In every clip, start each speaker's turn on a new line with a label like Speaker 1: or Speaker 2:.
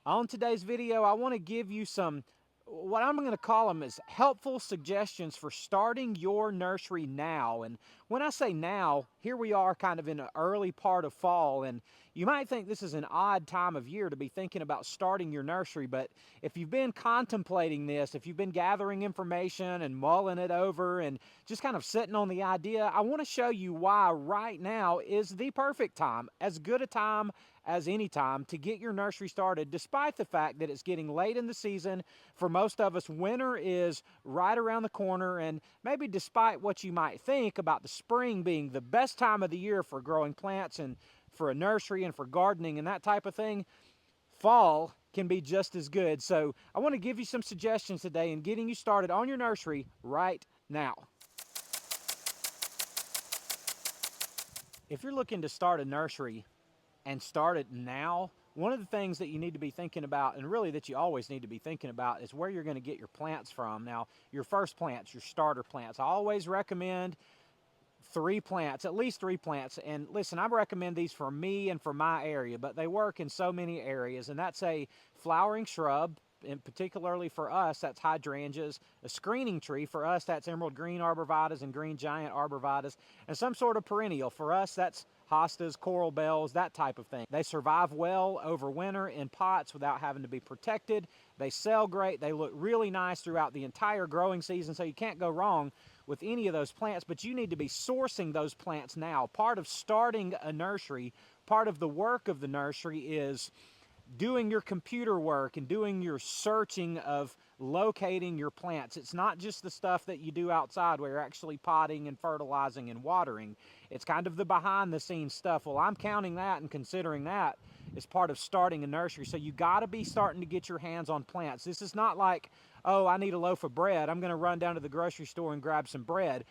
Speaker 1: On today's video, I want to give you some, what I'm going to call them is helpful suggestions for starting your nursery now. And when I say now, here we are kind of in an early part of fall, and you might think this is an odd time of year to be thinking about starting your nursery, but if you've been contemplating this, if you've been gathering information and mulling it over and just kind of sitting on the idea, I want to show you why right now is the perfect time, as good a time as any time to get your nursery started, despite the fact that it's getting late in the season. For most of us, winter is right around the corner, and maybe despite what you might think about the spring being the best time of the year for growing plants and for a nursery and for gardening and that type of thing, fall can be just as good. So I want to give you some suggestions today in getting you started on your nursery right now. If you're looking to start a nursery and start it now, one of the things that you need to be thinking about, and really that you always need to be thinking about, is where you're going to get your plants from. Now, your first plants, your starter plants, I always recommend 3 plants, at least 3 plants. And listen, I recommend these for me and for my area, but they work in so many areas. And that's a flowering shrub, and particularly for us, that's hydrangeas. A screening tree, for us, that's emerald green arborvitaes and green giant arborvitaes. And some sort of perennial, for us, that's hostas, coral bells, that type of thing. They survive well over winter in pots without having to be protected. They sell great. They look really nice throughout the entire growing season, so you can't go wrong with any of those plants, but you need to be sourcing those plants now. Part of starting a nursery, part of the work of the nursery is doing your computer work and doing your searching of locating your plants. It's not just the stuff that you do outside where you're actually potting and fertilizing and watering. It's kind of the behind the scenes stuff. Well, I'm counting that and considering that as part of starting a nursery. So you got to be starting to get your hands on plants. This is not like, oh, I need a loaf of bread, I'm going to run down to the grocery store and grab some bread.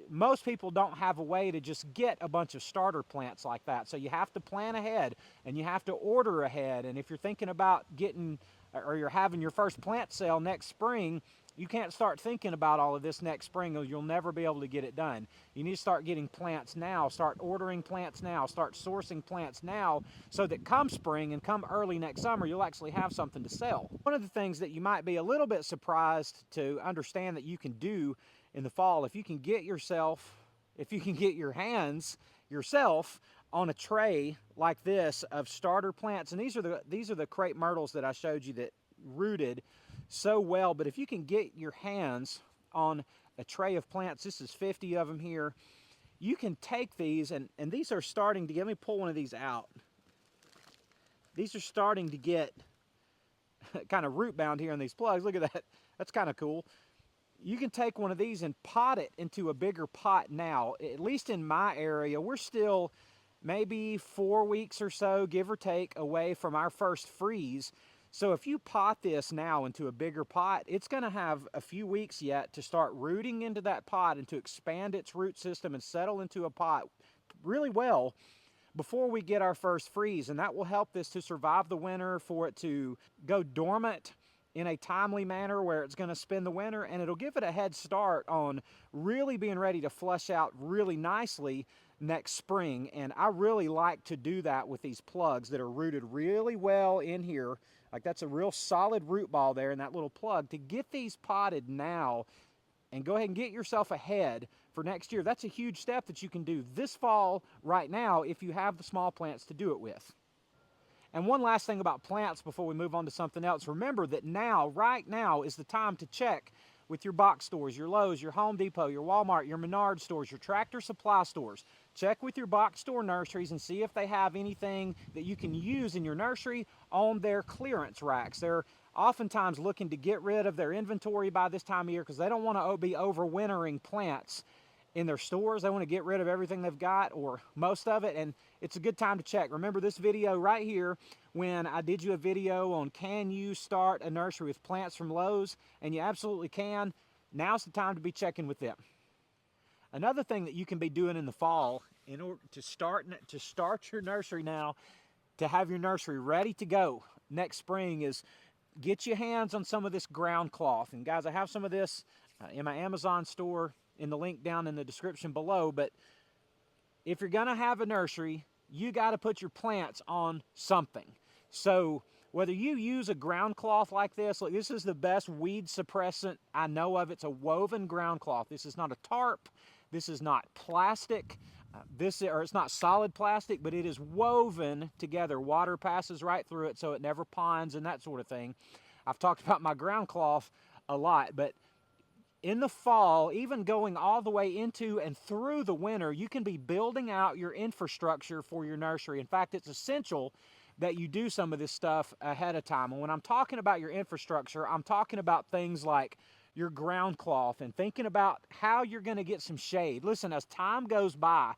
Speaker 1: Most people don't have a way to just get a bunch of starter plants like that. So you have to plan ahead and you have to order ahead. And if you're thinking about getting, or you're having your first plant sale next spring, you can't start thinking about all of this next spring or you'll never be able to get it done. You need to start getting plants now, start ordering plants now, start sourcing plants now, so that come spring and come early next summer, you'll actually have something to sell. One of the things that you might be a little bit surprised to understand that you can do in the fall, if you can get your hands yourself on a tray like this of starter plants, and these are the crepe myrtles that I showed you that rooted so well. But if you can get your hands on a tray of plants, this is 50 of them here, you can take these, and these are starting to get, let me pull one of these out. These are starting to get kind of root bound here in these plugs. Look at that. That's kind of cool. You can take one of these and pot it into a bigger pot now. At least in my area, we're still maybe 4 weeks or so, give or take, away from our first freeze. So if you pot this now into a bigger pot, it's going to have a few weeks yet to start rooting into that pot and to expand its root system and settle into a pot really well before we get our first freeze. And that will help this to survive the winter, for it to go dormant in a timely manner where it's going to spend the winter, and it'll give it a head start on really being ready to flush out really nicely next spring. And I really like to do that with these plugs that are rooted really well in here. Like, that's a real solid root ball there in that little plug. To get these potted now and go ahead and get yourself ahead for next year, that's a huge step that you can do this fall right now if you have the small plants to do it with. And one last thing about plants before we move on to something else. Remember that now, right now, is the time to check with your box stores, your Lowe's, your Home Depot, your Walmart, your Menards stores, your Tractor Supply stores. Check with your box store nurseries and see if they have anything that you can use in your nursery on their clearance racks. They're oftentimes looking to get rid of their inventory by this time of year because they don't want to be overwintering plants in their stores. They want to get rid of everything they've got, or most of it, and it's a good time to check. Remember this video right here when I did you a video on can you start a nursery with plants from Lowe's, and you absolutely can. Now's the time to be checking with them. Another thing that you can be doing in the fall in order to start your nursery now, to have your nursery ready to go next spring, is get your hands on some of this ground cloth. And guys, I have some of this in my Amazon store in the link down in the description below. But if you're going to have a nursery, you got to put your plants on something. So Whether you use a ground cloth like this, look, this is the best weed suppressant I know of. It's a woven ground cloth. This is not a tarp. This is not plastic. It's not solid plastic, but it is woven together. Water passes right through it so it never ponds and that sort of thing. I've talked about my ground cloth a lot, but in the fall, even going all the way into and through the winter, you can be building out your infrastructure for your nursery. In fact, it's essential that you do some of this stuff ahead of time. And when I'm talking about your infrastructure, I'm talking about things like your ground cloth and thinking about how you're going to get some shade. Listen, as time goes by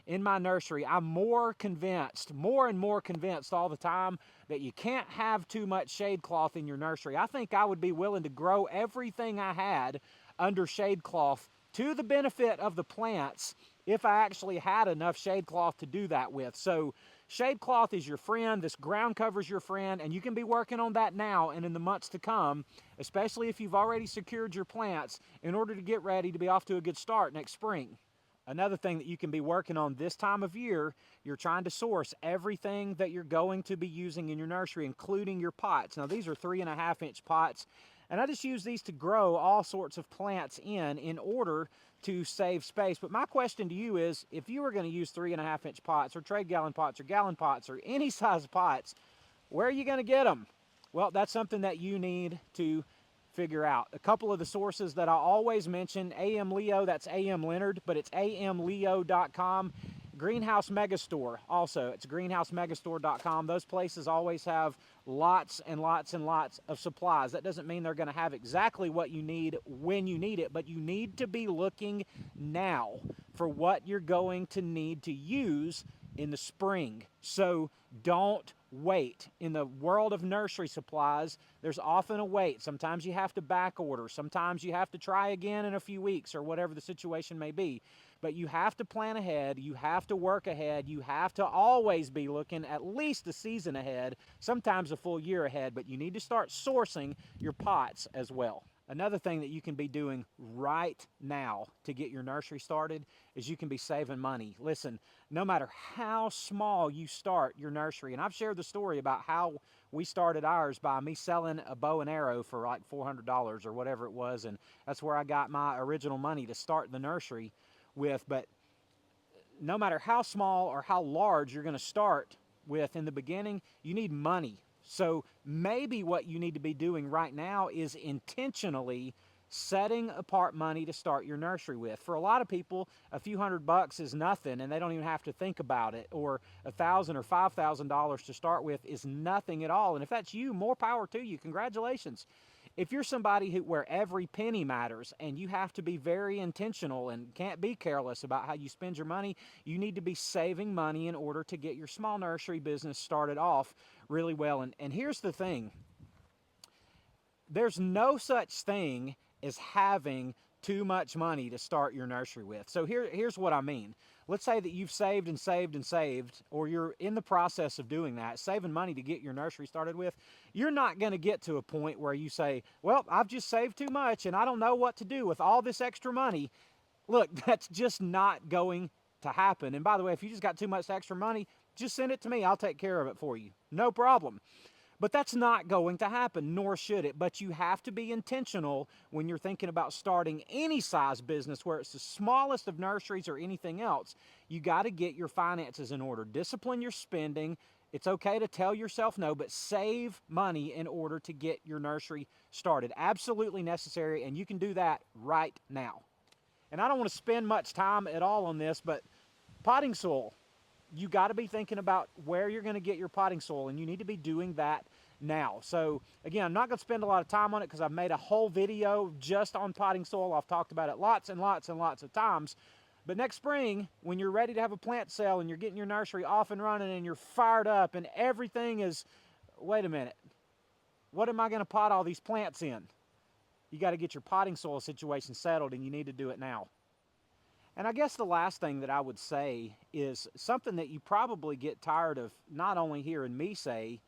Speaker 1: in my nursery, I'm more and more convinced all the time that you can't have too much shade cloth in your nursery. I think I would be willing to grow everything I had under shade cloth to the benefit of the plants if I actually had enough shade cloth to do that with. So shade cloth is your friend, this ground cover is your friend, and you can be working on that now and in the months to come, especially if you've already secured your plants in order to get ready to be off to a good start next spring. Another thing that you can be working on this time of year, you're trying to source everything that you're going to be using in your nursery, including your pots. Now these are 3.5-inch pots, and I just use these to grow all sorts of plants in order to save space. But my question to you is, if you were going to use 3.5-inch pots or trade gallon pots or gallon pots or any size pots, where are you going to get them? Well, that's something that you need to figure out. A couple of the sources that I always mention, AM Leo, that's AM Leonard, but it's amleo.com. Greenhouse Megastore, also, it's greenhousemegastore.com. Those places always have lots and lots and lots of supplies. That doesn't mean they're going to have exactly what you need when you need it, but you need to be looking now for what you're going to need to use in the spring. So don't wait. In the world of nursery supplies, there's often a wait. Sometimes you have to back order. Sometimes you have to try again in a few weeks or whatever the situation may be. But you have to plan ahead. You have to work ahead. You have to always be looking at least a season ahead, sometimes a full year ahead, but you need to start sourcing your pots as well. Another thing that you can be doing right now to get your nursery started is you can be saving money. Listen, no matter how small you start your nursery, and I've shared the story about how we started ours by me selling a bow and arrow for like $400 or whatever it was, and that's where I got my original money to start the nursery with. But no matter how small or how large you're going to start with in the beginning, you need money. So maybe what you need to be doing right now is intentionally setting apart money to start your nursery with. For a lot of people, a few $100 is nothing and they don't even have to think about it, or $1,000 or $5,000 to start with is nothing at all. And if that's you, more power to you. Congratulations. If you're somebody where every penny matters and you have to be very intentional and can't be careless about how you spend your money, you need to be saving money in order to get your small nursery business started off really well. And here's the thing. There's no such thing as having too much money to start your nursery with. So here's what I mean. Let's say that you've saved and saved and saved, or you're in the process of doing that, saving money to get your nursery started with. You're not going to get to a point where you say, well, I've just saved too much and I don't know what to do with all this extra money. Look, that's just not going to happen. And by the way, if you just got too much extra money, just send it to me. I'll take care of it for you. No problem. But that's not going to happen, nor should it. But you have to be intentional when you're thinking about starting any size business, where it's the smallest of nurseries or anything else. You got to get your finances in order. Discipline your spending. It's okay to tell yourself no, but save money in order to get your nursery started. Absolutely necessary, and you can do that right now. And I don't want to spend much time at all on this, but potting soil. You got to be thinking about where you're going to get your potting soil, and you need to be doing that now. So again, I'm not going to spend a lot of time on it because I've made a whole video just on potting soil. I've talked about it lots and lots and lots of times. But next spring, when you're ready to have a plant sale and you're getting your nursery off and running and you're fired up and everything is, wait a minute, what am I going to pot all these plants in? You got to get your potting soil situation settled, and you need to do it now. And I guess the last thing that I would say is something that you probably get tired of not only hearing me say,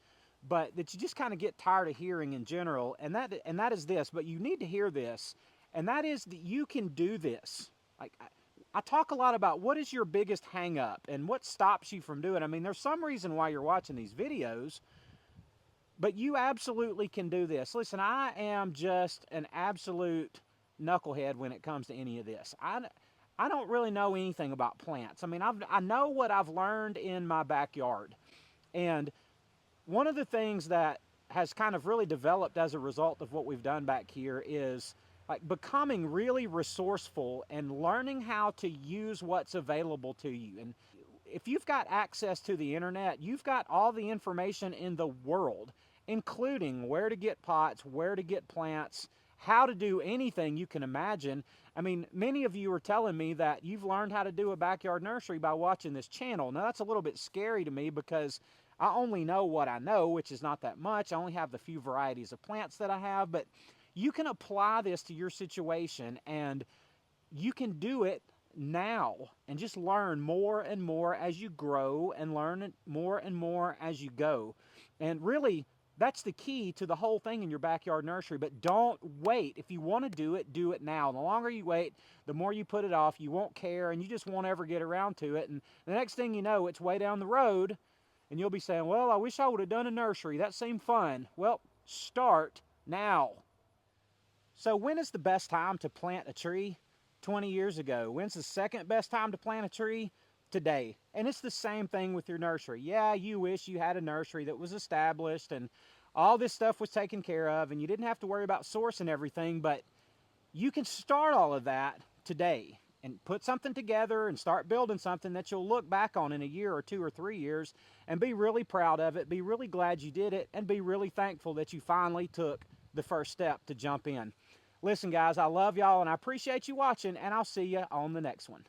Speaker 1: but that you just kind of get tired of hearing in general, and that is this, but you need to hear this, and that is that you can do this. Like, I talk a lot about what is your biggest hang up and what stops you from doing it. I mean, there's some reason why you're watching these videos, But you absolutely can do this. Listen, I am just an absolute knucklehead when it comes to any of this. I don't really know anything about plants. I mean, I know what I've learned in my backyard. And one of the things that has kind of really developed as a result of what we've done back here is like becoming really resourceful and learning how to use what's available to you. And if you've got access to the internet, you've got all the information in the world, including where to get pots, where to get plants, how to do anything you can imagine. I mean, many of you are telling me that you've learned how to do a backyard nursery by watching this channel. Now, that's a little bit scary to me because I only know what I know, which is not that much. I only have the few varieties of plants that I have, but you can apply this to your situation and you can do it now and just learn more and more as you grow and learn more and more as you go. And really, that's the key to the whole thing in your backyard nursery. But don't wait. If you want to do it now. The longer you wait, the more you put it off. You won't care and you just won't ever get around to it. And the next thing you know, it's way down the road and you'll be saying, well, I wish I would have done a nursery. That seemed fun. Well, start now. So when is the best time to plant a tree? 20 years ago. When's the second best time to plant a tree? Today. And it's the same thing with your nursery. Yeah, you wish you had a nursery that was established and all this stuff was taken care of and you didn't have to worry about sourcing everything, but you can start all of that today and put something together and start building something that you'll look back on in a year or 2 or 3 years and be really proud of it, be really glad you did it, and be really thankful that you finally took the first step to jump in. Listen, guys, I love y'all and I appreciate you watching, and I'll see you on the next one.